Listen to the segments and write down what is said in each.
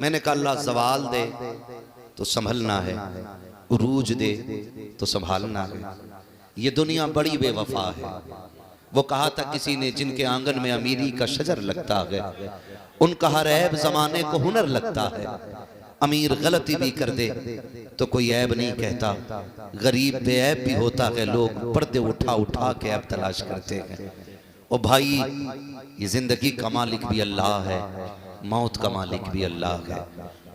मैंने कहा अल्लाह ज़वाल दे तो संभलना है, उरूज दे तो संभालना है। ये दुनिया बड़ी बेवफा है। वो कहा था किसी ने जिनके आंगन में अमीरी का शजर लगता है, उनका हर ऐब जमाने को हुनर लगता है। अमीर गलती भी कर दे तो कोई ऐब नहीं कहता, गरीब बेऐब भी होता है, लोग पर्दे उठा उठा के ऐब तलाश करते हैं। ओ भाई, ये जिंदगी का मालिक भी अल्लाह है, मौत का मालिक भी अल्लाह है।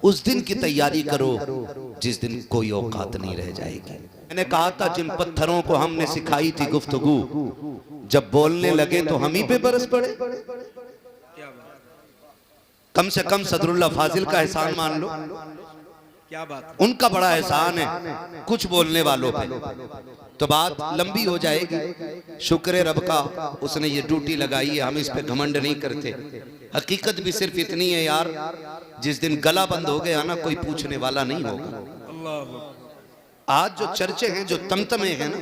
उस दिन की तैयारी करो जिस दिन कोई औकात नहीं रह जाएगी। मैंने कहा था जिन पत्थरों को हमने सिखाई थी गुफ्तगू, जब बोलने लगे तो हम ही पे बरस पड़े। कम से कम सदरुल्लाह फाजिल का एहसान मान लो। क्या बात, उनका बड़ा एहसान है कुछ बोलने वालों पे, तो बात लंबी हो जाएगी। शुक्र रब का उसने ये ड्यूटी लगाई है, हम इस पे घमंड नहीं करते। हकीकत भी सिर्फ इतनी है यार, जिस दिन गला बंद हो गया ना, कोई पूछने वाला नहीं होगा। आज जो चर्चे हैं, जो तमतमे हैं ना,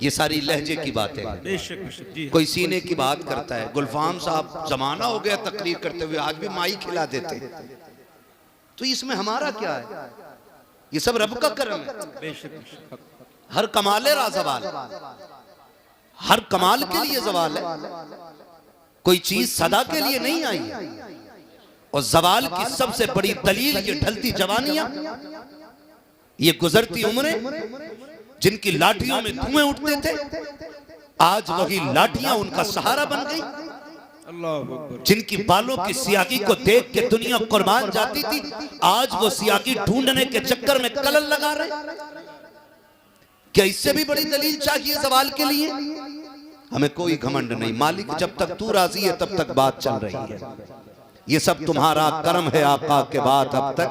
ये सारी लहजे की बातें हैं। कोई सीने की बात करता है। गुलफाम साहब जमाना हो गया तकरीर करते हुए, आज भी माई खिला देते, तो इसमें हमारा क्या है? ये सब रब का करम है। हर कमाले रा ज़वाल, हर कमाल के लिए ज़वाल है। कोई चीज सदा के लिए नहीं आई। और ज़वाल की सबसे बड़ी दलील ये ढलती जवानियां, ये गुजरती उम्रें, जिनकी लाठियों में धुएं उठते थे, आज वही लाठियां उनका सहारा बन गई। जिनकी बालों की सियागी को देख के दुनिया कुर्बान जाती थी, आज वो सियागी ढूंढने के चक्कर में कलल लगा रहे। क्या इससे भी बड़ी दलील चाहिए ज़वाल के लिए? हमें कोई घमंड नहीं। मालिक जब तक तू राजी है तब तक बात चल रही है। ये सब तुम्हारा करम है आका के बाद अब तक,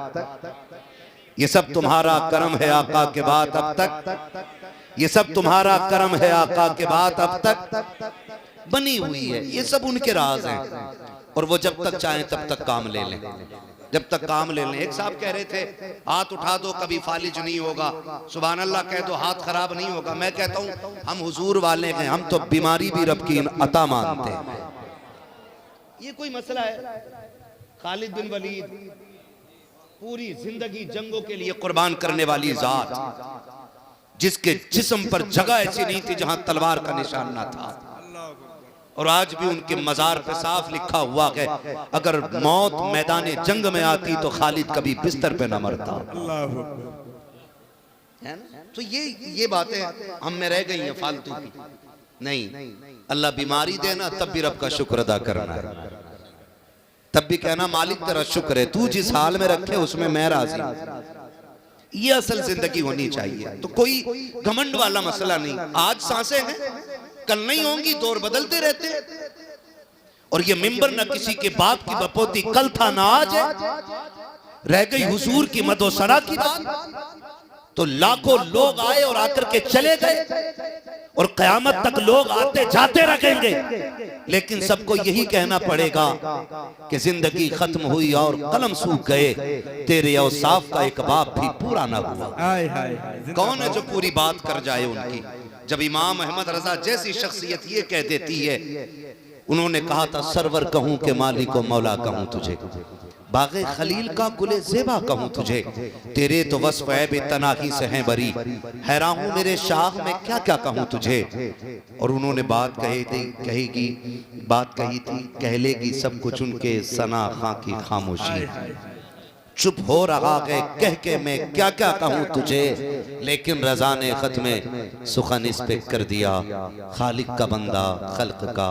ये सब तुम्हारा करम है आका के बाद अब तक, ये सब तुम्हारा करम है आका के बाद अब तक बनी हुई है। ये सब उनके राज हैं, और वो जब तक चाहें तब तक काम ले लें, जब तक काम ले लें। एक साहब कह रहे थे हाथ उठा दो कभी फालिज नहीं होगा, सुभान अल्लाह कह दो हाथ खराब नहीं होगा। मैं कहता हूं हम हुजूर वाले हैं, हम तो बीमारी भी रब की अता मानते हैं। ये कोई मसला है? खालिद बिन वलीद पूरी जिंदगी जंगों के लिए कुर्बान करने वाली जात, जिसके जिस्म पर जगह ऐसी नहीं थी जहां तलवार का निशान ना था, और आज भी उनके मजार पे साफ लिखा हुआ है अगर मौत मैदान जंग में आती तो खालिद कभी बिस्तर पे न मरता। है ना? तो ये बातें हम में रह गई हैं फालतू की। नहीं, अल्लाह बीमारी देना तब भी रब का शुक्र अदा करना है, तब भी कहना मालिक तेरा शुक्र है, तू जिस हाल में रखे उसमें मैं राजी। ये असल जिंदगी होनी चाहिए। तो कोई घमंड वाला मसला नहीं। आज सांसें हैं, कल नहीं होंगी, दौर बदलते रहते हैं। और ये मिंबर न किसी के बाप की बपोती कल था ना आज है। रह गई हुजूर की मदोसरा की बात, तो लाखों लोग आए और आकर के चले गए, और कयामत तक लोग आते जाते रहेंगे, लेकिन सबको यही कहना पड़ेगा कि जिंदगी खत्म हुई और कलम सूख गए, तेरे औसाफ का एक बाप भी पूरा ना हुआ। कौन है जो पूरी बात कर जाए उनकी? जब इमाम अहमद रजा जैसी शख्सियत ये कह देती है, उन्होंने कहा था सरवर कहूं के मालिक व मौला कहूं तुझे, बागे खलील का गुले ज़ेबा कहूं तुझे, तेरे तो वस्फ़ ऐब तनाही से हैं बरी, हैरान हूं मेरे शाख में क्या क्या कहूं तुझे। और उन्होंने बात कही थी, कह लेगी सब कुछ उनके सना खां की खामोशी, चुप हो रहा है कह के मैं क्या क्या कहूं तुझे, लेकिन रज़ा ने खत में सुखन इस पे कर दिया, खालिक का बंदा खल्क का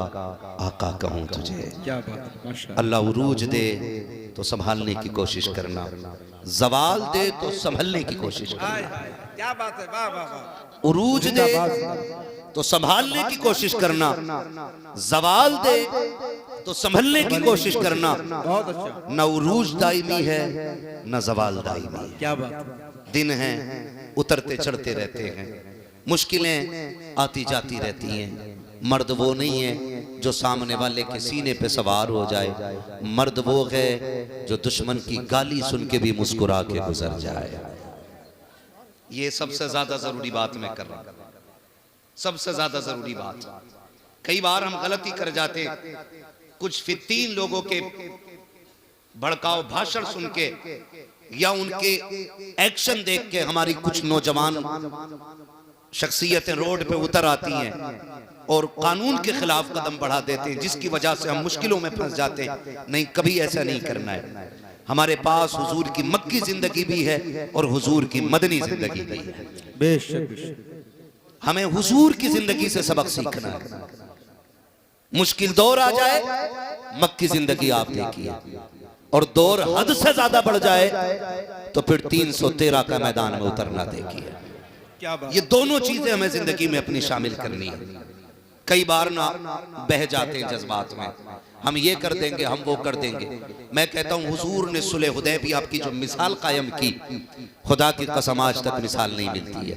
आका कहूं तुझे। अल्लाह उरूज दे तो संभालने की कोशिश करना, ज़वाल दे तो संभलने की कोशिश करना। क्या बात है, वाह वाह वाह। उरूज दे तो संभालने की कोशिश करना, ज़वाल दे तो संभलने की कोशिश करना। बहुत अच्छा। न उरूज दायमी है न ज़वाल दायमी है। क्या बात। दिन हैं उतरते चढ़ते रहते हैं, मुश्किलें आती जाती रहती हैं। मर्द वो नहीं है जो सामने वाले के सीने पे सवार हो जाए, मर्द वो है जो दुश्मन की गाली सुन के भी मुस्कुरा के गुजर जाए। ये सबसे ज्यादा जरूरी बात मैं कर रहा हूं, सबसे ज्यादा जरूरी बात। कई बार हम गलती कर जाते, कुछ फित्तीन लोगों के भड़काऊ भाषण सुन के या उनके एक्शन देख के हमारी कुछ नौजवान शख्सियतें रोड पे उतर आती हैं और कानून के खिलाफ कदम बढ़ा देते हैं, जिसकी वजह से हम मुश्किलों में फंस जाते हैं। नहीं, कभी ऐसा नहीं करना है। हमारे पास हुजूर की मक्की जिंदगी भी है और हुजूर की मदनी जिंदगी भी है। बेशक हमें हुजूर की जिंदगी से सबक सीखना है। मुश्किल दौर आ जाए, मक्की जिंदगी आप देखिए, और दौर हद से ज्यादा बढ़ जाए तो फिर 313 का मैदान में उतरना देखिए। क्या बात। ये दोनों चीजें हमें जिंदगी में अपनी शामिल करनी है। कई बार ना बह जाते हैं जज्बात में, हम ये कर देंगे, हम वो कर देंगे। मैं कहता हूँ हुजूर ने सुलह हुदैबिया की जो मिसाल कायम की, खुदा की कसम आज तक मिसाल नहीं मिलती है।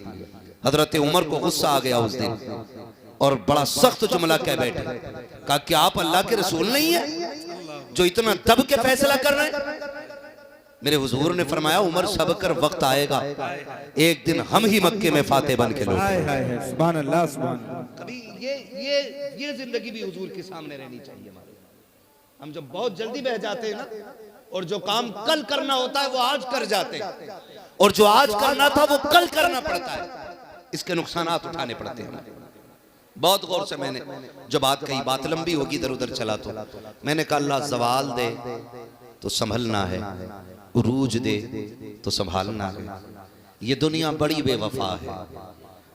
हजरत उमर को गुस्सा आ गया उस दिन और बड़ा सख्त जुमला कह बैठे, कहा कि आप अल्लाह के रसूल नहीं है जो इतना दब के फैसला कर रहे हैं। मेरे हुजूर ने फरमाया, उमर सब कर वक्त आएगा, एक दिन हम ही मक्के में फाते बन के लौटेंगे। सुभान अल्लाह, सुभान अल्लाह। कभी ये जिंदगी भी हुजूर के सामने रहनी चाहिए हमारे। हम जब बहुत जल्दी बह जाते हैं ना, और जो काम कल करना होता है वो आज कर जाते हैं, और जो आज करना था वो कल करना पड़ता है, इसके नुकसानात उठाने पड़ते हैं। बहुत गौर से मैंने जो बात कही, बात लंबी होगी, इधर उधर चला तो मैंने कहा अल्लाह जवाल दे तो संभलना है, उरूज दे तो संभालना है। ये दुनिया बड़ी बेवफा है।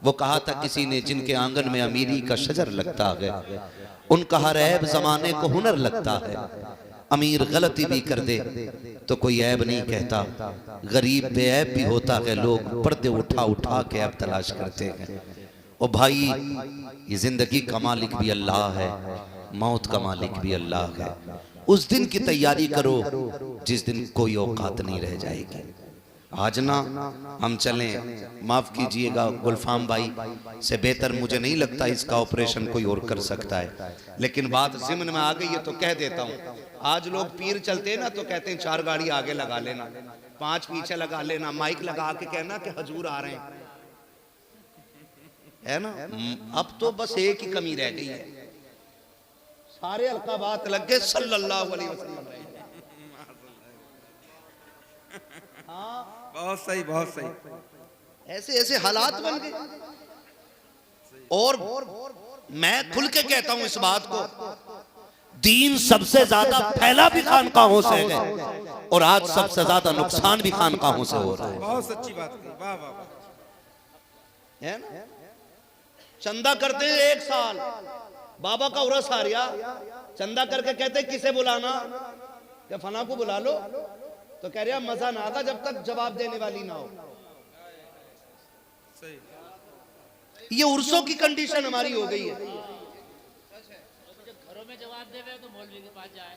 वो कहा था किसी ने, जिनके आंगन में अमीरी का शजर लगता है, उनका हर ऐब जमाने को हुनर लगता है। अमीर गलती भी कर दे तो कोई ऐब नहीं कहता, गरीब बेऐब भी होता है, लोग पर्दे उठा उठा के ऐब तलाश करते हैं। ओ भाई, ये जिंदगी का मालिक भी अल्लाह है, मौत का मालिक भी अल्लाह है। उस दिन की तैयारी करो जिस दिन कोई औकात नहीं रह जाएगी। आज ना हम चलें, माफ कीजिएगा गुलफाम भाई से बेहतर मुझे नहीं लगता इसका ऑपरेशन कोई और कर सकता है, लेकिन बात ज़िम्न में आ गई है तो कह देता हूँ। आज लोग पीर चलते हैं ना तो कहते हैं 4 गाड़ी आगे लगा लेना, 5 पीछे लगा लेना, माइक लगा के कहना कि हजूर आ रहे हैं, है ना। अब तो बस एक ही कमी रह गई है, सारे अलकाबात लग गए सल्लल्लाहु अलैहि वसल्लम। हाँ, बहुत सही, बहुत सही। ऐसे ऐसे हालात बन गए। और मैं खुल के कहता हूं इस बात को, दीन सबसे ज्यादा फैला भी खानकाहों से है और आज सबसे ज्यादा नुकसान भी खानकाहों से हो रहा है। बहुत सच्ची बात कही, वाह वाह वाह। है ना, चंदा करते हैं 1 साल, बाबा का उरस आ रहा, चंदा करके कहते किसे बुलाना, क्या फला को बुला लो, तो कह रहा मजा ना आता जब तक जवाब देने वाली ना हो। ये उर्सों की कंडीशन हमारी हो गई है। घरों में जवाब देवे तो मौलवी के पास जाए।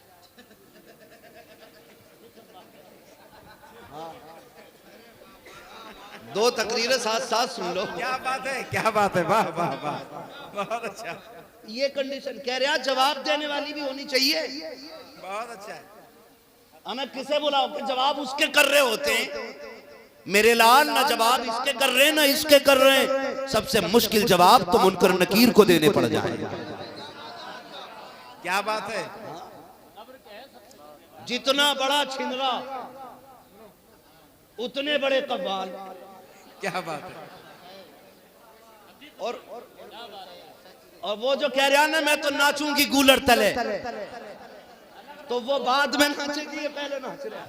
दो तकरीरें साथ साथ सुन लो। क्या बात है, क्या बात है, वाह वाह वाह, बहुत अच्छा। ये कंडीशन कह रहा जवाब देने वाली भी होनी चाहिए। बहुत अच्छा है। हमें किसे बुलाओ कि जवाब उसके कर रहे होते हैं। मेरे लाल, ना जवाब इसके कर रहे ना इसके कर रहे हैं, सबसे मुश्किल जवाब तो मुनकर नकीर को देने पड़ जाए। क्या बात है। जितना बड़ा छिनरा उतने बड़े कव्वाल। क्या बात है। और वो जो कह रहा ना मैं तो नाचूंगी गूलर तले, तो वो बाद में नाचेगी, ये पहले नाच रहा।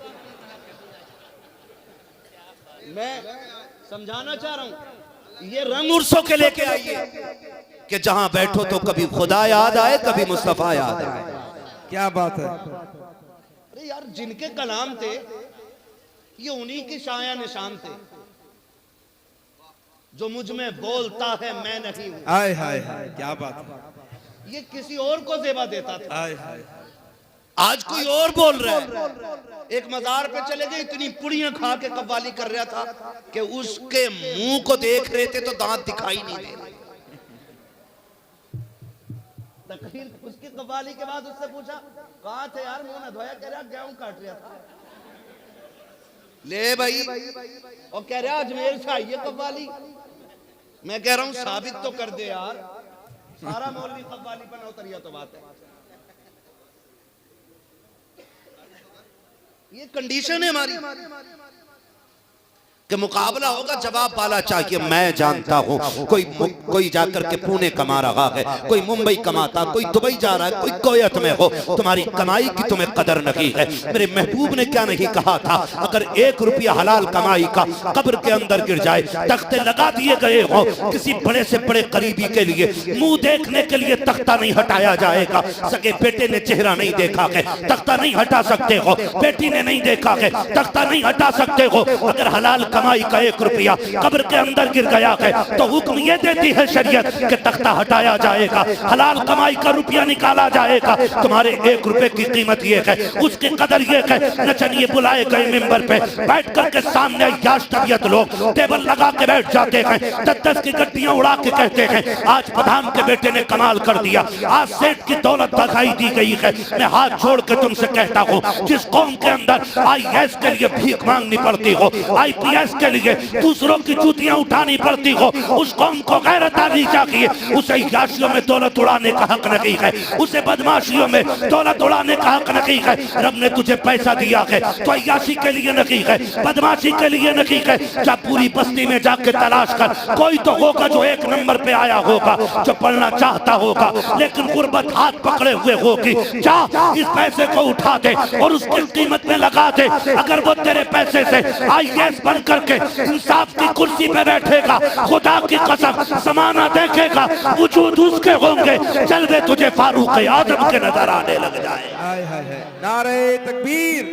मैं समझाना चाह रहा हूं, ये रंग उर्सों के लेके आइए कि जहां बैठो तो कभी खुदा याद आए, कभी मुस्तफा याद आए। क्या बात है। अरे यार, जिनके कलाम थे ये उन्हीं की शाया निशान थे। जो मुझ में बोलता है मैं नहीं हूं, हाय हाय हाय, क्या बात है। ये किसी और को जेबा देता था। हाय हाय। आज कोई और बोल रहा है। एक मजार पे चले गए, इतनी पुड़ियां खा के कव्वाली कर रहा था कि उसके मुंह को देख रहे थे तो दांत दिखाई नहीं दे रहे। तकरीर उसकी कव्वाली के बाद उससे पूछा कहां थे यार, मुंह ना धोया, कह रहा गेहूं काट रहा था। ले भाई, और कह रहा अजमेर से आई है कव्वाली। मैं कह रहा हूं साबित तो कर दे यार, सारा मौलवी कव्वाली पर न उतरिया तो बात है। ये कंडीशन है हमारी कि मुकाबला होगा, जवाब वाला चाहिए। मैं जानता हूं कोई जाकर के पुणे कमा रहा है, कोई मुंबई कमाता, कोई दुबई जा रहा है, कोई कोयत में हो, तुम्हारी कमाई की तुम्हें कदर नहीं है। मेरे महबूब ने क्या नहीं कहा था, अगर 1 रुपया हलाल कमाई का कब्र के अंदर गिर जाए, तख्ते लगा दिए गए हो, किसी बड़े से बड़े करीबी के लिए मुंह देखने के लिए तख्ता नहीं हटाया जाएगा। सगे बेटे ने चेहरा नहीं देखा है, तख्ता नहीं हटा सकते हो, बेटी ने नहीं देखा है, तख्ता नहीं हटा सकते हो। अगर हलाल कमाई का 1 रुपया कब्र के अंदर गिर गया है तो हुक्म ये देती है शरीयत कि तख्ता हटाया जाएगा, हलाल कमाई का रुपया निकाला जाएगा। तुम्हारे 1 रुपए की कीमत ये है, उसकी कदर ये है। नचनिए बुलाए गए मिंबर पे, बैठ करके सामने याश तबीयत लोग टेबल लगा के बैठ जाते हैं, 10-10 की गड्डियां उड़ा के कहते हैं आज प्रधान के बेटे ने कमाल कर दिया, आज सेठ की दौलत दिखाई दी गई है। मैं हाथ छोड़ के तुमसे कहता हूँ, जिस कौम के अंदर IAS के लिए भीख मांगनी पड़ती हो, IPS के लिए दूसरों की जूतियां उठानी पड़ती हो, उस कौम को गैरत आनी चाहिए। उसे याशियों में दौलत उड़ाने का हक नहीं है, उसे बदमाशियों में दौलत उड़ाने का हक नहीं है। रब ने तुझे पैसा दिया है तो याशी के लिए नहीं है, बदमाशी के लिए नहीं है। जा पूरी बस्ती में जाके तलाश कर, कोई तो होगा जो 1 नंबर पे आया होगा, जो पढ़ना चाहता होगा लेकिन गुर्बत हाथ पकड़े हुए होगी। जा इस पैसे को उठा दे और उसकी कीमत में लगा दे। अगर वो तेरे पैसे से IAS बन करके इंसाफ की कुर्सी पे बैठेगा, खुदा की कसम जमाना देखेगा, वजूद उसके होंगे, जलवे तुझे फारूक आजम के नजर आने लग जाए। नारे तकबीर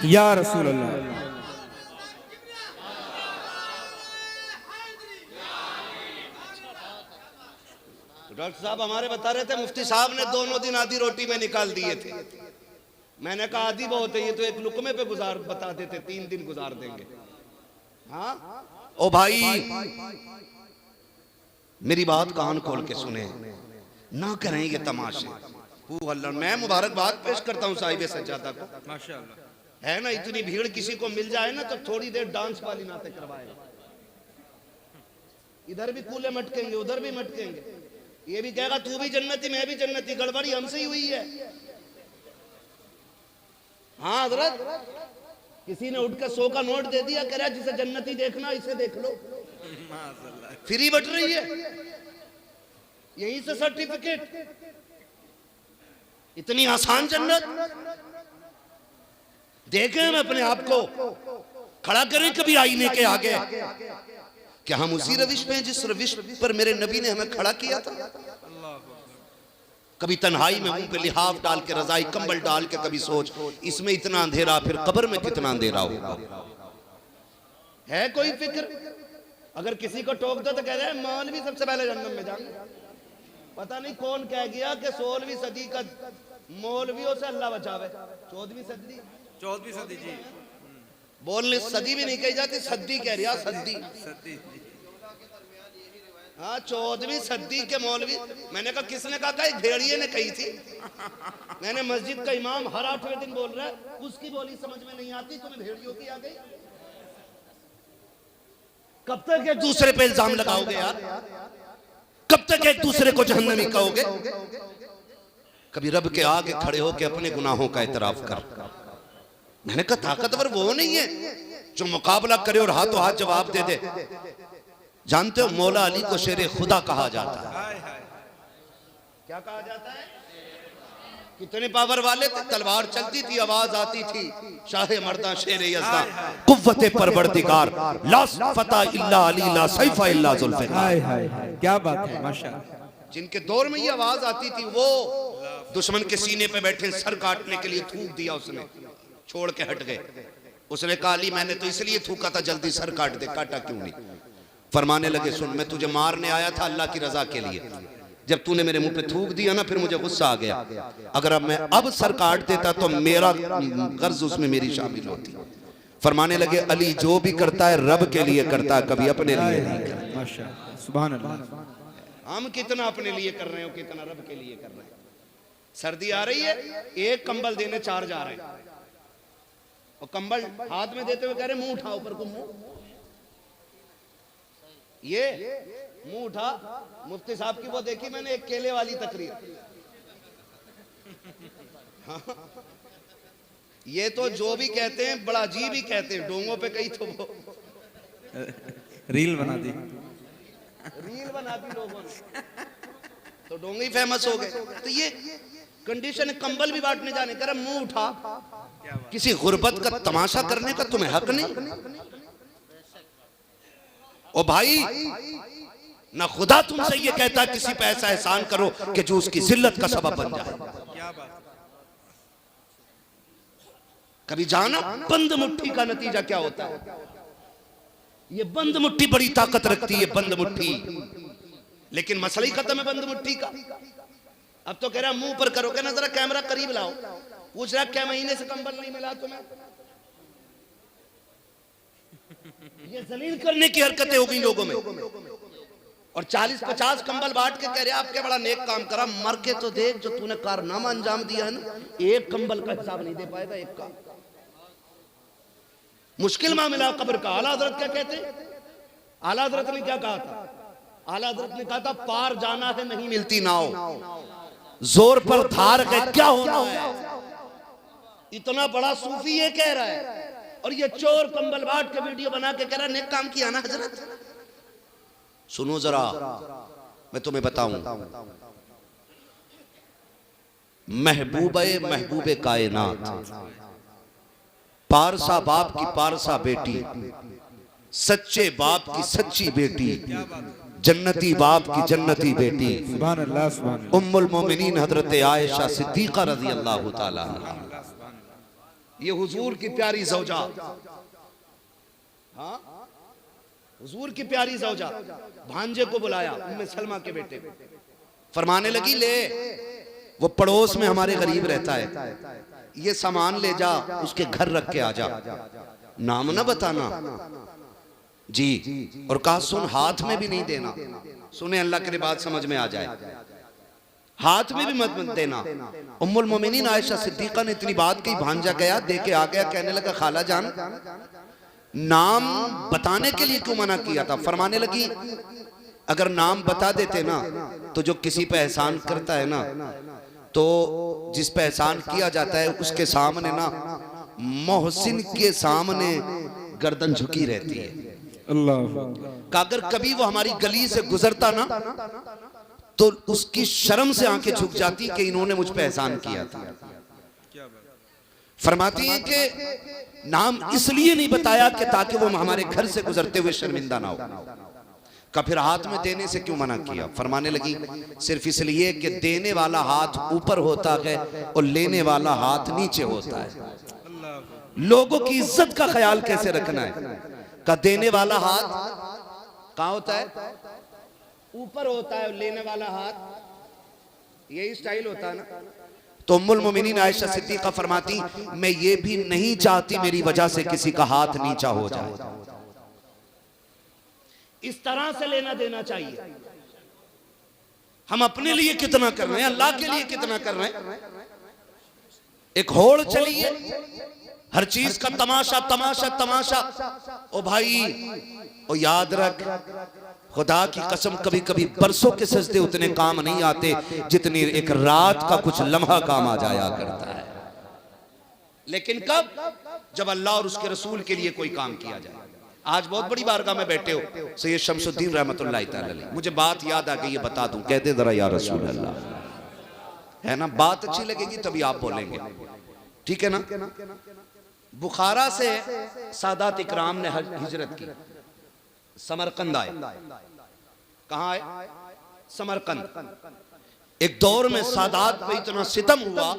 या रसूल अल्लाह। डॉक्टर साहब हमारे बता रहे थे, मुफ्ती साहब ने 2 दिन आधी रोटी में निकाल दिए थे। मैंने कहा आधी बहुत है, ये तो 1 लुकमे पे गुजार बता देते, 3 दिन गुजार देंगे। हाँ ओ भाई मेरी बात कान खोल के सुने, ना करें ये तमाशे। अल्लाह मैं मुबारकबाद पेश करता हूँ साहिब सज्जादा को, माशाअल्लाह। है ना, इतनी भीड़ किसी को मिल जाए ना तो थोड़ी देर डांस वाली नाते करवाएगा। इधर भी कूले मटकेंगे, उधर भी मटकेंगे, ये भी कहेगा तू भी जन्नती मैं भी जन्नती, गड़बड़ी हमसे ही हुई है। हाँ हजरत, किसी ने उठ कर 100 का नोट दे दिया, कह रहा जिसे जन्नती देखना इसे देख लो, फ्री बट रही है, यहीं से सर्टिफिकेट। इतनी आसान जन्नत देखें, हम अपने आप को खड़ा करें कभी आईने के आगे, क्या हम उसी रविश में जिस रविश पर मेरे नबी ने हमें खड़ा किया था। कभी तन्हाई में मुंह पे लिहाफ डाल के, रजाई कंबल डाल के, कभी सोच इसमें इतना अंधेरा, फिर कब्र में कितना अंधेरा होगा। है कोई फिक्र? अगर किसी को टोक दो तो कह रहे हैं मौलवी सबसे पहले जन्नत में जाएंगे। पता नहीं कौन कह गया कि 16वीं सदी का मौलवियों से अल्लाह बचावे। 14वीं सदी जी, बोलने सदी भी नहीं कही जाती, सदी कह रही, सदी। हाँ 14वीं सदी के मौलवी। मैंने कहा किसने कहा? एक भेड़िए ने कही थी। मैंने मस्जिद का इमाम हर 8वें दिन बोल रहा है, उसकी बोली समझ में नहीं आती, तुम्हें भेड़ियों की आ गई। कब तक एक दूसरे पे इल्जाम लगाओगे यार? कब तक एक दूसरे को जहन्नमी कहोगे? कभी रब के आगे खड़े होके अपने गुनाहों का इतराफ कर। मैंने कहा ताकतवर वो नहीं है जो मुकाबला करे और हाथों हाथ जवाब दे दे। जानते हो मौला अली को शेरे खुदा कहा जाता है। क्या कहा जाता है? कितने पावर वाले थे, तलवार चलती थी, आवाज आती थी, शाहे मर्दा शेर यज़दा, कुव्वते परवरदिगार, ला फता इल्ला अली, ला सैफा इल्ला जुल्फ़िकार। क्या बात है, माशाअल्लाह। जिनके दौर में ये आवाज आती थी वो दुश्मन के सीने पे बैठे सर काटने के लिए थूक दिया, उसने छोड़ के हट गए। उसने कहा अली मैंने तो इसलिए थूका था, जल्दी सर काट दे, काटा क्यों नहीं? फरमाने लगे सुन, मैं तुझे मारने आया था अल्लाह की रजा के लिए, जब तूने मेरे मुंह पे थूक दिया ना फिर मुझे गुस्सा आ गया। अगर अब मैं अब सर काट देता तो मेरा गर्ज उसमें मेरी शामिल होती। फरमाने लगे अली जो भी करता है रब के लिए करता है, कभी अपने लिए नहीं करता। माशाअल्लाह, सुभान अल्लाह। हम कितना अपने लिए कर रहे हो, कितना रब के लिए कर रहे हैं। सर्दी आ रही है, एक कंबल देने 4 जा रहे हैं, और कंबल हाथ में देते हुए कह रहे मुंह उठाओ ऊपर को, मुंह ये मुंह उठा। मुफ्ती साहब की वो देखी मैंने, एक केले वाली तकरीर। हाँ, ये तो जो भी कहते हैं बड़ा अजीब ही कहते हैं, डोंगों पे कहीं तो वो रील बना दी, रील बना दी लोगों ने, तो डोंगे ही फेमस हो गए। तो ये कंडीशन है। कंबल भी बांटने जाने कर मुंह उठा, किसी गुर्बत का तमाशा करने का तुम्हें हक नहीं। ओ भाई, ना खुदा तुमसे ये कहता किसी पे ऐसा एहसान करो कि जो उसकी जिल्लत का सबब बन जाए। क्या बात। कभी जाना बंद मुट्ठी का नतीजा क्या होता है? ये बंद मुट्ठी बड़ी ताकत रखती है, बंद मुट्ठी, लेकिन मसला ही खत्म है बंद मुट्ठी का। अब तो कह रहा मुंह पर करो, कहना जरा कैमरा करीब लाओ, पूछ रहा क्या महीने से कंबल नहीं मिला तुम्हें? ये जलील करने की हरकतें हो गई लोगों में। और 40-50 कंबल बांट के कह रहे आप क्या बड़ा नेक काम करा, मर के तो देख जो तूने कारनामा अंजाम दिया है ना, एक कंबल का हिसाब नहीं दे पाएगा, एक का। मुश्किल मामला कब्र का। आला हजरत क्या कहते हैं? आला हजरत ने क्या कहा था? आला हजरत ने कहा था पार जाना है नहीं मिलती नाव, जोर पर धार है क्या होना है। इतना बड़ा सूफी ये कह रहा है, और ये चोर कंबल बांट के वीडियो बना के कह रहा है नेक काम किया ना हजरत। सुनो जरा, मैं तुम्हें बताऊं, महबूबे कायनात, पारसा बाप की पारसा बेटी, सच्चे बाप की सच्ची बेटी, जन्नती बाप की जन्नती बेटी, सुभान अल्लाह, सुभान अल्लाह। उम्मुल मोमिनीन हजरत आयशा सिद्दीका रज़ी अल्लाह ताला अन्हा, ये हुजूर की प्यारी ज़ौजा, हाँ हुजूर की प्यारी ज़ौजा, भांजे को बुलाया उम्मे सलमा के बेटे को, फरमाने लगी ले वो पड़ोस में हमारे गरीब रहता है, ये सामान ले जा उसके घर रख के आ जा, नाम ना बताना जी। और कहा सुन हाथ में भी नहीं देना, सुने अल्लाह के बात समझ में आ जाए, हाथ में भी मत देना। उम्मुल मोमिनीन आयशा सिद्दीका ने इतनी बात कही, भांजा गया दे के आ गया, कहने लगा खाला जान नाम बताने के लिए क्यों मना किया था? फरमाने लगी अगर नाम बता देते ना तो जो किसी पे एहसान करता है ना, तो जिस पे एहसान किया जाता है उसके सामने ना, मोहसिन के सामने गर्दन झुकी रहती है। अल्लाह, अगर कभी वो हमारी गली से गुजरता ना तो उसकी शर्म से आंखें झुक जाती कि इन्होंने मुझ पे एहसान किया था। फरमाती है कि नाम इसलिए नहीं बताया कि ताकि वो हमारे घर से गुजरते हुए शर्मिंदा ना हो। का फिर हाथ में देने से क्यों मना किया? फरमाने लगी सिर्फ इसलिए कि देने वाला हाथ ऊपर होता है और लेने वाला हाथ नीचे होता है। लोगों की इज्जत का ख्याल कैसे रखना है? का देने वाला हाथ कहाँ होता है? ऊपर होता है, और लेने वाला हाथ यही स्टाइल होता है ना। तो उम्मुल मोमिनीन आयशा सिद्दीका फरमाती मैं ये भी नहीं चाहती मेरी वजह से किसी का हाथ नीचा हो जाए। इस तरह से लेना देना चाहिए। हम अपने लिए कितना कर रहे हैं, अल्लाह के लिए कितना कर रहे हैं? एक होड़ चली है, हर चीज का तमाशा तमाशा तमाशा। ओ भाई ओ याद रख, खुदा की कसम कभी कभी बरसों के सजदे उतने काम नहीं आते जितनी एक रात का कुछ लम्हा काम आ जाया करता है। लेकिन कब? जब अल्लाह और उसके रसूल के लिए कोई काम किया जाए। आज बहुत बड़ी बारगाह में बैठे हो, सैयद शमसुद्दीन रहमतुल्लाह तआला अलैह, मुझे बात याद आ गई, ये बता दूं, कहते जरा या रसूल अल्लाह, है ना? बात अच्छी लगेगी तभी आप बोलेंगे, ठीक है ना? बुखारा से सादात इकराम ने हिजरत की, समरकंद आए। कहां आए? समरकंद। एक दौर में सादात पे इतना सितम हुआ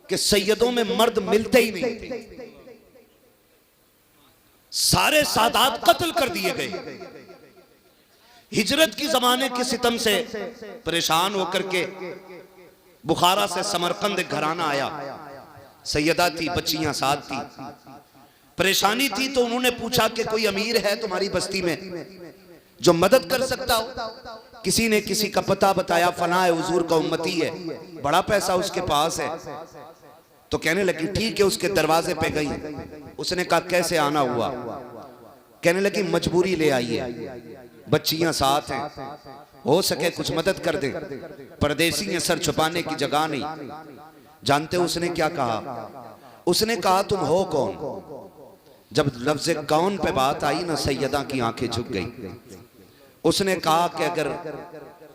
कि सैयदों में मर्द मिलते ही नहीं थे, सारे सादात कत्ल कर दिए गए। हिजरत की जमाने के सितम से परेशान होकर के बुखारा से समरकंद एक घराना आया, सैयदा थी, बच्चियां साथ थी, परेशानी थी। तो उन्होंने पूछा कि कोई अमीर है तुम्हारी बस्ती में जो मदद कर सकता हो? किसी ने किसी का पता बताया, फला है, हुजूर का उम्मती है, बड़ा पैसा उसके पास है। तो कहने लगी ठीक है, उसके दरवाजे पे गई। उसने कहा कैसे आना हुआ? कहने लगी मजबूरी ले आइए, बच्चियां साथ हैं, हो सके कुछ मदद कर दे, परदेसी हैं, सर छुपाने की जगह नहीं। जानते हो उसने क्या कहा? उसने कहा तुम हो कौन? जब लफ्ज़ कौन पे बात आई ना, सैयदा की आंखें झुक गई। उसने कहा कि अगर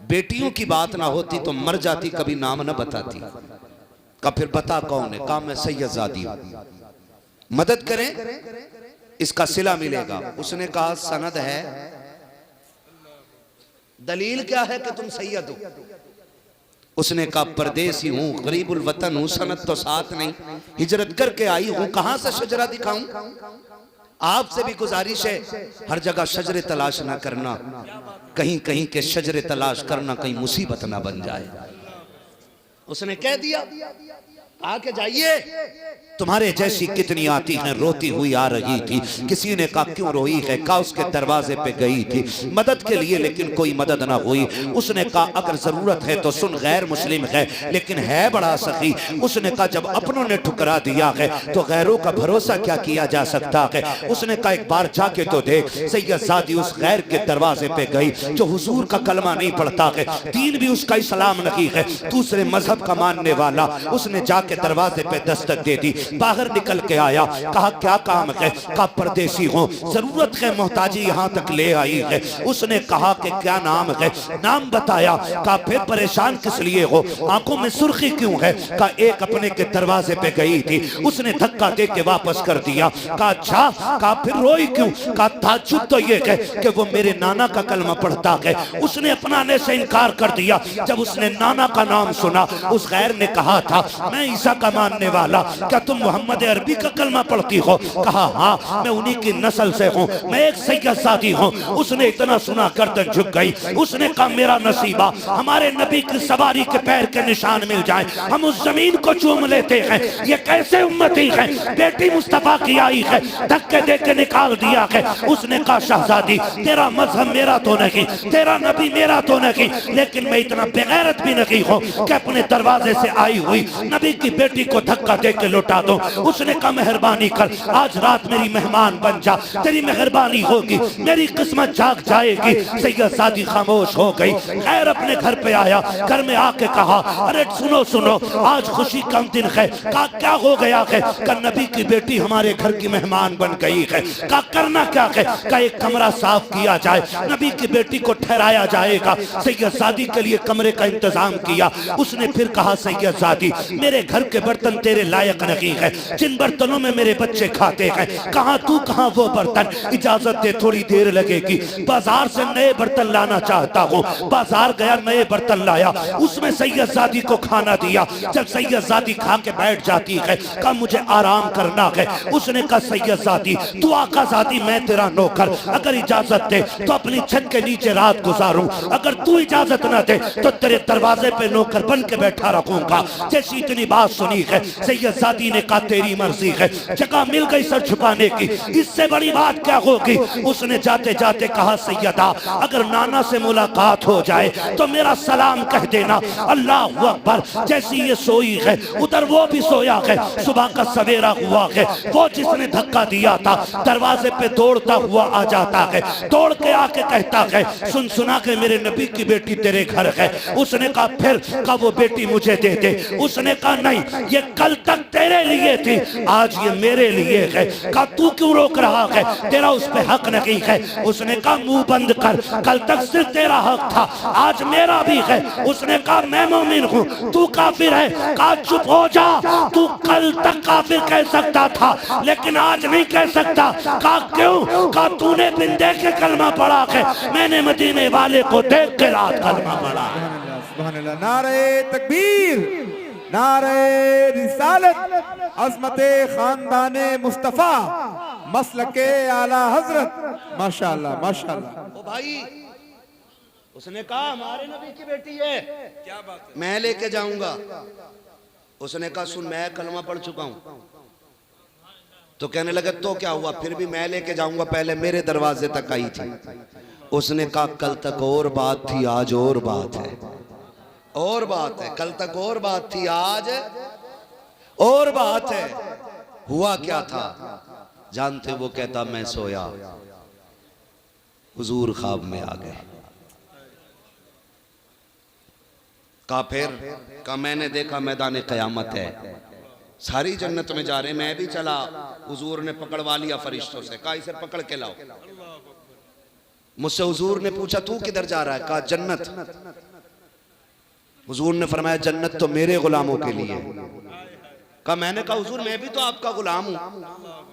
बेटियों की बात ना होती तो मर जाती, कभी नाम ना बताती। कहा फिर बता कौन है? कहा मैं सैयदजादी हूं, मदद करें इसका सिला मिलेगा। उसने कहा सनद है, दलील क्या है कि तुम सैयद हो? उसने कहा परदेसी हूं, गरीबुल वतन हूं, सनद तो साथ नहीं, हिजरत करके आई हूं, कहां से शजरा दिखाऊं? आपसे भी गुजारिश है, हर जगह शजरे तलाश ना करना, कहीं कहीं के शजरे तलाश करना कहीं मुसीबत ना बन जाए। उसने कह दिया आके जाइए, तुम्हारे जैसी कितनी आती हैं, रोती हुई आ रही थी। किसी ने कहा क्यों रोई है? कहा उसके दरवाजे पे गई थी मदद के लिए, लेकिन कोई मदद ना हुई। उसने कहा अगर जरूरत है तो सुन, गैर मुस्लिम है लेकिन है बड़ा सखी। उसने कहा जब अपनों ने ठुकरा दिया है तो गैरों का भरोसा क्या किया जा सकता है? उसने कहा एक बार जाके तो देख। सैयदजादी उस गैर के दरवाजे पे गई जो हुजूर का कलमा नहीं पढ़ता है, दीन भी उसका इस्लाम नहीं है, दूसरे मजहब का मानने वाला। उसने जाके दरवाजे पे दस्तक दे दी, बाहर निकल के आया, कहा क्या काम है? कहा परदेसी हूं, जरूरत है, मोहताजी यहां तक ले आई है। उसने कहा कि क्या नाम है? नाम बताया। कहा फिर परेशान किस लिए हो, आंखों में सुर्खी क्यों है? कहा एक अपने के दरवाजे पे गई थी, उसने धक्का दे के वापस कर दिया। कहा अच्छा, कहा फिर रोई क्यों? कहा ताज्जुब तो ये है कि वो मेरे नाना का कलमा पढ़ता है, उसने अपनाने से इनकार कर दिया। जब उसने नाना का नाम सुना, उस गैर ने कहा था मैं ईसा का मानने वाला, क्या तुम मोहम्मद अरबी का कलमा पढ़ती हो? कहा हाँ, मैं उन्हीं की नस्ल से हूँ, मैं एक सैयदजादी हूँ। उसने इतना सुना गर्दन झुक गई। उसने कहा मेरा नसीबा हमारे नबी की सवारी के पैर के निशान मिल जाए, हम उस जमीन को चूम लेते हैं। ये कैसे उम्मती है, बेटी मुस्तफा की आई है, धक्के दे के निकाल दिया है। उसने कहा शहजादी तेरा मजहब मेरा तो नहीं, तेरा नबी मेरा तो नहीं, लेकिन मैं इतना बेगैरत भी नहीं हूँ कि अपने दरवाजे से आई हुई नबी की बेटी को धक्का दे के लौटा दो। उसने कहा मेहरबानी कर, आज रात मेरी मेहमान बन जा, तेरी मेहरबानी होगी, मेरी किस्मत जाग जाएगी। सैयदजादी खामोश हो गई। खैर अपने घर पे आया, घर में आके कहा अरे सुनो सुनो, आज खुशी का दिन है। कहा क्या हो गया है? कहा नबी की बेटी हमारे घर की मेहमान बन गई है। कहा करना क्या है? कहा एक कमरा साफ किया जाए, नबी की बेटी को ठहराया जाएगा। सैयदजादी के लिए कमरे का इंतजाम किया। उसने फिर कहा सैयदजादी मेरे घर के बर्तन तेरे लायक नहीं है, जिन बर्तनों में मेरे बच्चे खाते हैं, कहां तू कहां वो बर्तन, इजाजत दे थोड़ी देर लगेगी, बाजार से नए बर्तन लाना चाहता हूँ। बाजार गया, नए बर्तन लाया, उसमें सैयदजादी को खाना दिया। जब सैयदजादी खा के बैठ जाती है, कहा मुझे आराम करना है। उसने कहा सैयदजादी तू आकाजादी, मैं तेरा नौकर, अगर इजाजत दे तो अपनी छत के नीचे रात गुजारूं, अगर तू इजाजत न दे तो तेरे दरवाजे पे नौकर बन के बैठा रखूंगा। जैसी इतनी बात सुनी है, सैयदजादी ने कहा तेरी मर्जी है, जगह मिल गई सर छुपाने की, इससे बड़ी बात क्या होगी। उसने जाते जाते कहा सैयदा अगर नाना से मुलाकात हो जाए तो मेरा सलाम कह देना, अल्लाह अकबर। जैसी ये सोई है उधर वो भी सोया है, सुबह का सवेरा हुआ है। वो जिसने धक्का दिया था दरवाजे पे दौड़ता हुआ आ जाता है, दौड़ के आके कहता है सुन सुना के मेरे नबी की बेटी तेरे घर है। उसने कहा फिर? कहा वो बेटी मुझे दे दे। उसने कहा नहीं, ये कल तक तेरे लिए थी, आज ये मेरे लिए है। कहा तू क्यों रोक रहा है, तेरा उस पे हक नहीं है। उसने कहा मुंह बंद कर, कल तक सिर्फ तेरा हक था, आज मेरा भी है। उसने कहा मैं मोमिन हूँ, तू काफिर है। कहा चुप हो जा, तू कल तक काफिर कह सकता था लेकिन आज नहीं कह सकता। कहा क्यों? कहा तूने बिन देखे कलमा पढ़ा है, मैंने मदीने वाले को देख के रात कलमा पढ़ा। सुभान अल्लाह, नारे तकबीर, नारे रिसालत, अज़मते खानदाने मुस्तफा, मसलके आला हजरत, माशाअल्लाह माशाअल्लाह। ओ भाई, उसने कहा हमारे नबी की बेटी है, क्या बात है, मैं लेके जाऊंगा। उसने कहा सुन मैं कलमा पढ़ चुका हूं। तो कहने लगा तो क्या हुआ, फिर भी मैं लेके जाऊंगा, पहले मेरे दरवाजे तक आई थी। उसने कहा कल तक और बात थी, आज और बात है, और बात है। कल तक और बात थी, आज और बात है। हुआ क्या था जानते? वो कहता मैं सोया, हुजूर ख्वाब में आ गए। कहा फिर? कहा मैंने देखा मैदान क़यामत है, सारी जन्नत में जा रहे, मैं भी चला, हुजूर ने पकड़वा लिया फरिश्तों से, कहा इसे पकड़ के लाओ। मुझसे हुजूर ने पूछा तू किधर जा रहा है, कहा जन्नत। हुजूर ने फरमाया जन्नत तो मेरे गुलामों के लिए। कहा मैंने कहा हुजूर मैं भी तो आपका गुलाम हूं।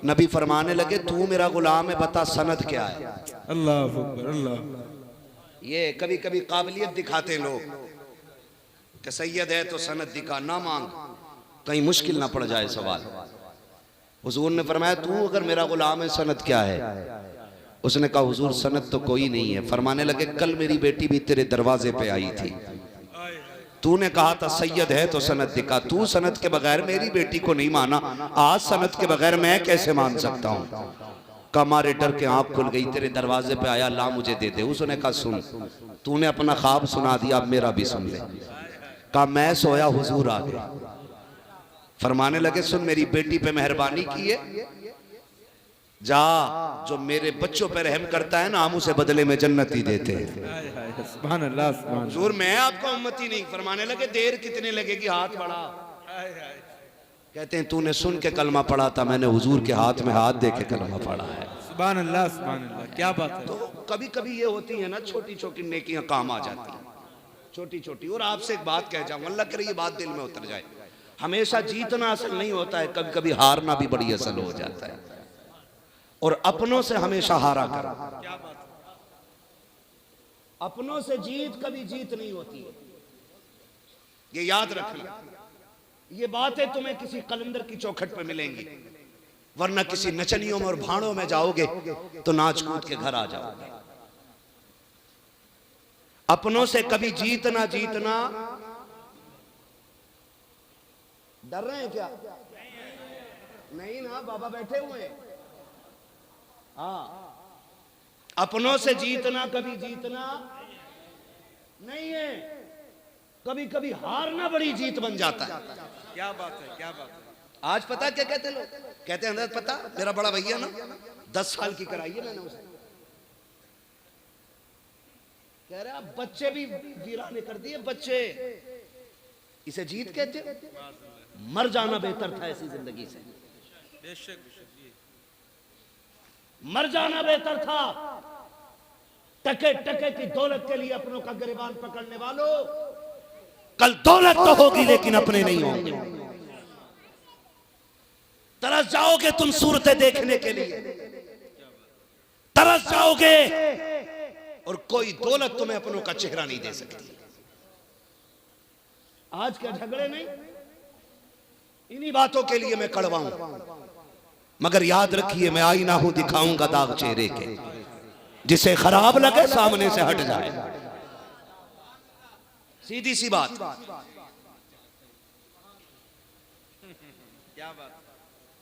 नबी फरमाने लगे तू मेरा गुलाम है, बता सनद क्या है। अल्लाह अकबर, अल्लाह। ये कभी कभी काबिलियत दिखाते हैं लोग कि सैयद है तो सनद दिखा, ना मांग, कहीं मुश्किल ना पड़ जाए सवाल। हुजूर ने फरमाया तू अगर मेरा गुलाम है सनद क्या है। उसने कहा हुजूर सनद तो कोई नहीं है। फरमाने लगे कल मेरी बेटी भी तेरे दरवाजे पे आई थी, तूने कहा था सैयद है तो सनद दिखा, तू सनद के बगैर मेरी बेटी को नहीं माना, आज सनद के बगैर मैं कैसे मान सकता हूँ। कमारे डर के आंख खुल गई, तेरे दरवाजे पे आया, ला मुझे दे दे। उसने कहा सुन तूने अपना ख्वाब सुना दिया, अब मेरा भी सुन ले। कहा मैं सोया हुजूर आ गए। फरमाने लगे सुन मेरी बेटी पे मेहरबानी की है, जा जो मेरे बच्चों पे रहम करता है ना हम उसे बदले में जन्नत ही देते हैं। सुभान अल्लाह, सुभान अल्लाह। हुजूर मैं आपका उम्मती नहीं। फरमाने लगे देर कितने लगेगी, हाथ बढ़ा। कहते हैं तूने सुन के कलमा पढ़ा था, मैंने हुजूर के हाथ में हाथ दे के कलमा पढ़ा है। सुभान अल्लाह, सुभान अल्लाह, क्या बात है। तो कभी कभी ये होती है ना छोटी छोटी नेकियां काम आ जाती हैं, छोटी छोटी। और आपसे एक बात कह जाऊं, अल्लाह करे ये बात दिल में उतर जाए, हमेशा जीतना असल नहीं होता है, कभी कभी हारना भी बड़ी असल हो जाता है। और अपनों से हमेशा हारा करो। अपनों से जीत कभी जीत नहीं होती, ये याद रखना। ये बातें तुम्हें किसी कलंदर की चौखट पे मिलेंगी, वरना किसी नचनियों में और भाड़ों में जाओगे तो नाच कूद के घर आ जाओगे। अपनों से कभी जीतना जीतना। डर रहे हैं क्या? नहीं ना, बाबा बैठे हुए हैं। हाँ, अपनों से जीतना कभी जीतना नहीं है, कभी कभी हारना बड़ी जीत बन जाता है। क्या बात है, क्या बात है। आज पता क्या कहते लोग, कहते हैं अंदर पता मेरा बड़ा भैया ना 10 साल की कराई है मैंने उसे। कह रहे आप बच्चे भी वीराने कर दिए बच्चे, इसे जीत कहते। मर जाना बेहतर था ऐसी जिंदगी से, मर जाना बेहतर था। टके टके की दौलत के लिए अपनों का गिरबान पकड़ने वालों, कल दौलत तो होगी लेकिन अपने नहीं होंगे। तरस जाओगे तुम सूरतें देखने के लिए, तरस जाओगे, और कोई दौलत तुम्हें अपनों का चेहरा नहीं दे सकती। आज के झगड़े नहीं, इन्हीं बातों के लिए मैं कड़वा हूं। मगर याद रखिए मैं आईना हूं, दिखाऊंगा दाग चेहरे के, जिसे खराब लगे सामने से हट जाए। सीधी सी बात। क्या बात,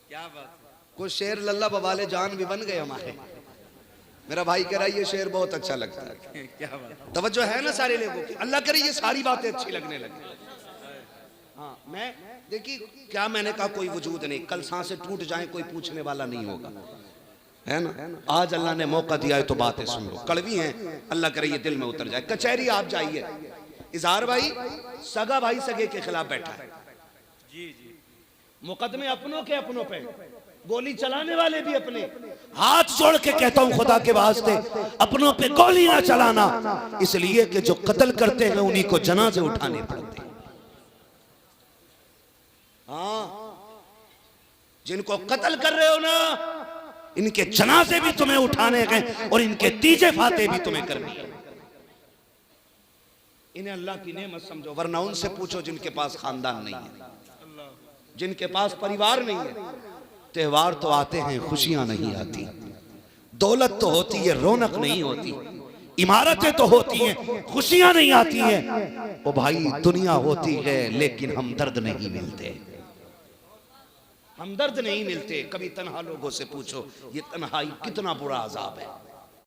क्या बात। कुछ शेर लल्ला बवाले जान भी बन गए हमारे। मेरा भाई कह रहा है ये शेर बहुत अच्छा लगता है। क्या बात। तवज्जो है ना सारे लोगों की। अल्लाह करे ये सारी बातें अच्छी लगने लगी। हाँ, मैं देखिए क्या मैंने कहा कोई वजूद नहीं, कल सांसें टूट जाएं कोई पूछने वाला नहीं होगा, है ना। आज अल्लाह ने मौका दिया है तो बातें सुन लो, कड़वी हैं, अल्लाह करे ये दिल में उतर जाए। कचहरी आप जाइए, इजहार भाई सगा भाई सगे के खिलाफ बैठा है, जी जी, मुकदमे अपनों के अपनों पे, गोली चलाने वाले भी अपने। हाथ जोड़ के कहता हूं खुदा के वास्ते अपनों पे गोली ना चलाना, इसलिए कि जो कत्ल करते हैं उन्हीं को जनाजे उठाने पड़ते हैं। हाँ, जिनको कत्ल कर रहे हो ना, इनके जनाजे भी तुम्हें उठाने गए और इनके तीजे फाते भी तुम्हें करनी है। इन्हें अल्लाह की नेमत समझो, वरना उनसे पूछो जिनके पास खानदान नहीं है, जिनके पास परिवार नहीं है। त्योहार तो आते हैं, खुशियां नहीं आती। दौलत तो होती है, रौनक नहीं होती। इमारतें तो होती हैं, खुशियां नहीं आती हैं। ओ भाई दुनिया होती है लेकिन हमदर्द नहीं मिलते, हमदर्द नहीं मिलते। कभी तन्हा लोगों से पूछो ये तन्हाई कितना बुरा अजाब है।